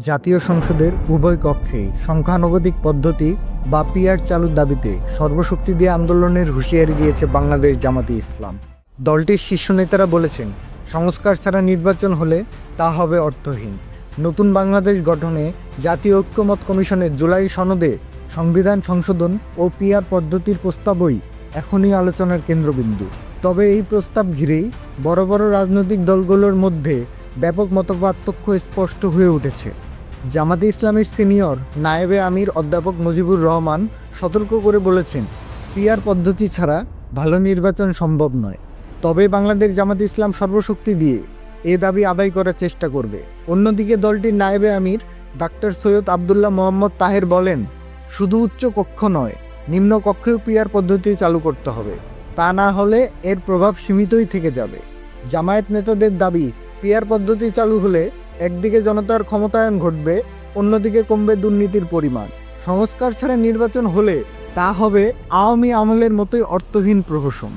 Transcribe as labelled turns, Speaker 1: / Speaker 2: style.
Speaker 1: জাতীয় সংসদের উভয় কক্ষে সংখ্যানুপাতিক পদ্ধতি বা পিআর চালুর দাবিতে সর্বশক্তি দিয়ে আন্দোলনের হুঁশিয়ারি দিয়েছে বাংলাদেশ জামাতে ইসলাম। দলটির শীর্ষ নেতারা বলেছেন, সংস্কার ছাড়া নির্বাচন হলে তা হবে অর্থহীন। নতুন বাংলাদেশ গঠনে জাতীয় ঐক্যমত কমিশনের জুলাই সনদে সংবিধান সংশোধন ও পিআর পদ্ধতির প্রস্তাবই এখনই আলোচনার কেন্দ্রবিন্দু। তবে এই প্রস্তাব ঘিরেই বড় বড় রাজনৈতিক দলগুলোর মধ্যে ব্যাপক মতপার্থক্য স্পষ্ট হয়ে উঠেছে। জামাতে ইসলামের সিনিয়র নায়েবে আমির অধ্যাপক মুজিবুর রহমান সতর্ক করে বলেছেন, পিআর পদ্ধতি ছাড়া ভালো নির্বাচন সম্ভব নয়। তবে বাংলাদেশ জামাতে ইসলাম সর্বশক্তি দিয়ে এ দাবি আদায় করার চেষ্টা করবে। অন্যদিকে দলটির নায়েবে আমির ডাক্তার সৈয়দ আবদুল্লাহ মোহাম্মদ তাহের বলেন, শুধু উচ্চ কক্ষ নয়, নিম্ন কক্ষেও পিআর পদ্ধতি চালু করতে হবে। তা না হলে এর প্রভাব সীমিতই থেকে যাবে। জামায়াত নেতাদের দাবি, পিআর পদ্ধতি চালু হলে একদিকে জনতার ক্ষমতায়ন ঘটবে, অন্যদিকে কমবে দুর্নীতির পরিমাণ। সংস্কার ছাড়া নির্বাচন হলে তা হবে আওয়ামী আমলের মতোই অর্থহীন প্রহসন।